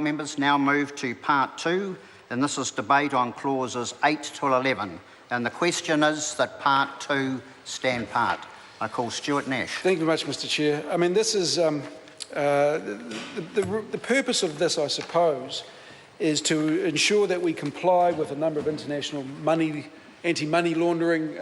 members, now move to part 2, and this is debate on clauses 8 to 11. And the question is that part 2 stand part. I call Stuart Nash. Thank you very much, Mr. Chair. I mean, this is the purpose of this, I suppose, is to ensure that we comply with a number of international anti-money laundering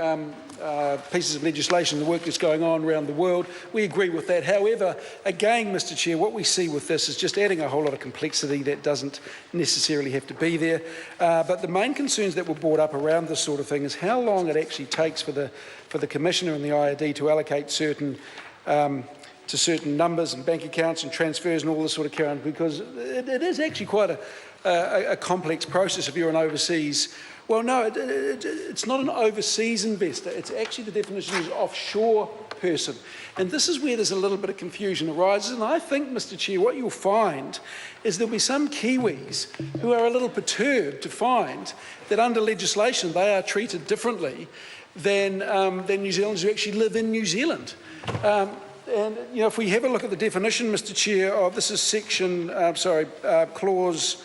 pieces of legislation, the work that's going on around the world. We agree with that. However, again, Mr. Chair, what we see with this is just adding a whole lot of complexity that doesn't necessarily have to be there. But the main concerns that were brought up around this sort of thing is how long it actually takes for the Commissioner and the IRD to allocate certain numbers and bank accounts and transfers and all this sort of carry on, because it is actually quite a complex process if you're an overseas. Well, no, it's not an overseas investor. It's actually, the definition is offshore person. And this is where there's a little bit of confusion arises. And I think, Mr. Chair, what you'll find is there'll be some Kiwis who are a little perturbed to find that under legislation they are treated differently than New Zealanders who actually live in New Zealand. And, you know, if we have a look at the definition, Mr. Chair, of this is clause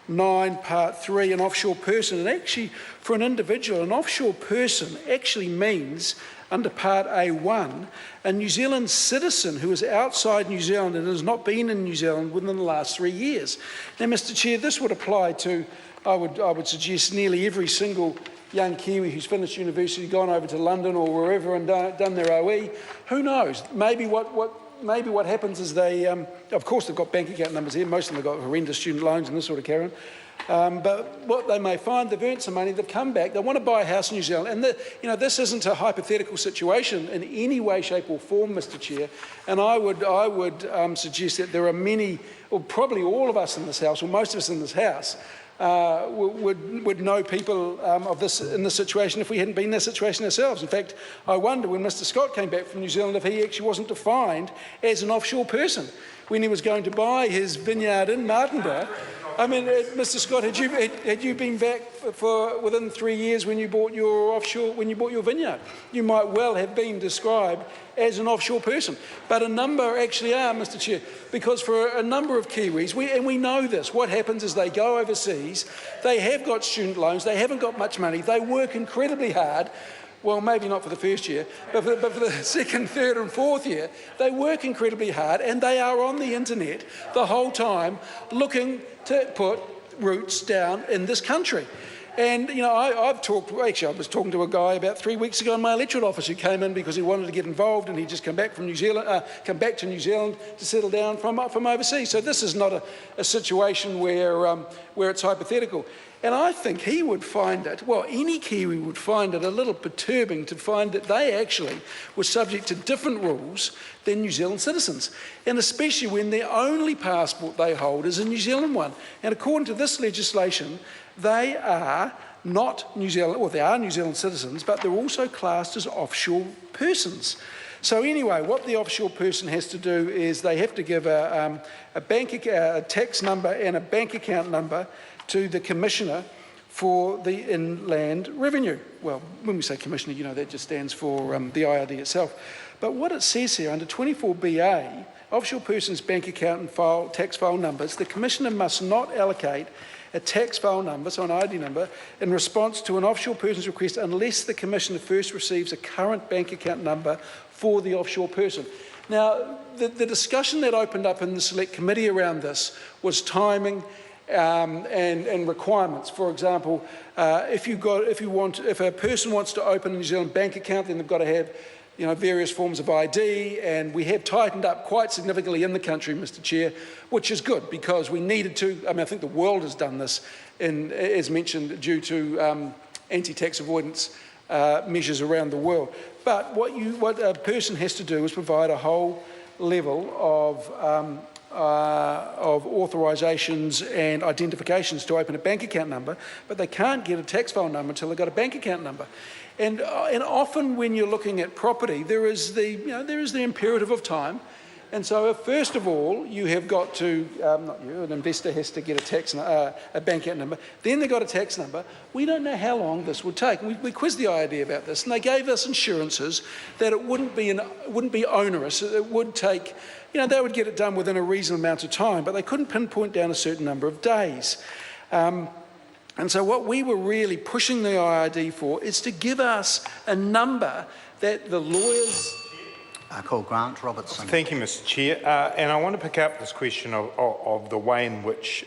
9, part 3, an offshore person. And actually, for an individual, an offshore person actually means, under part A1, a New Zealand citizen who is outside New Zealand and has not been in New Zealand within the last 3 years. Now, Mr. Chair, this would apply to, I would suggest, nearly every single young Kiwi who's finished university, gone over to London or wherever and done their OE. Who knows? Maybe what happens is they, of course they've got bank account numbers here, most of them have got horrendous student loans and this sort of carry on. But what they may find, they've earned some money, they've come back, they want to buy a house in New Zealand. And this isn't a hypothetical situation in any way, shape or form, Mr. Chair. And I would suggest that there are many, or probably all of us in this House, or most of us in this House, would know people of this in this situation if we hadn't been in that situation ourselves. In fact, I wonder when Mr. Scott came back from New Zealand if he actually wasn't defined as an offshore person when he was going to buy his vineyard in Martinborough. I mean, Mr. Scott, had you been back for within 3 years when you bought your vineyard, you might well have been described as an offshore person. But a number actually are, Mr. Chair, because for a number of Kiwis, we know this, what happens is they go overseas, they have got student loans, they haven't got much money, they work incredibly hard. Well, maybe not for the first year, but for the second, third and fourth year, they work incredibly hard and they are on the internet the whole time looking to put roots down in this country. And, you know, I was talking to a guy about 3 weeks ago in my electorate office who came in because he wanted to get involved and he'd just come back to New Zealand to settle down from overseas. So this is not a situation where it's hypothetical. And I think he would find it, well, any Kiwi would find it a little perturbing to find that they actually were subject to different rules than New Zealand citizens. And especially when their only passport they hold is a New Zealand one. And according to this legislation, they are not New Zealand, well, they are New Zealand citizens, but they're also classed as offshore persons. So anyway, what the offshore person has to do is they have to give a tax number and a bank account number to the Commissioner for the Inland Revenue. Well, when we say Commissioner, you know, that just stands for the IRD itself. But what it says here, under 24BA, offshore persons' bank account and tax file numbers, the Commissioner must not allocate a tax file number, so an ID number, in response to an offshore person's request unless the Commissioner first receives a current bank account number for the offshore person. Now, the discussion that opened up in the Select Committee around this was timing and requirements. For example, if a person wants to open a New Zealand bank account, then they've got to have, you know, various forms of ID, and we have tightened up quite significantly in the country, Mr. Chair, which is good because we needed to. I mean, I think the world has done this, as mentioned, due to anti-tax avoidance measures around the world. But what a person has to do is provide a whole level of authorisations and identifications to open a bank account number, but they can't get a tax file number until they've got a bank account number. And often when you're looking at property, there is the imperative of time. And so, first of all, you have got to, not you, an investor has to get a bank account number. Then they got a tax number. We don't know how long this would take. We quizzed the IRD about this, and they gave us assurances that it wouldn't be onerous. It would take, they would get it done within a reasonable amount of time, but they couldn't pinpoint down a certain number of days. And so what we were really pushing the IRD for is to give us a number that the lawyers... I call Grant Robertson. Thank you, Mr. Chair. And I want to pick up this question of the way in which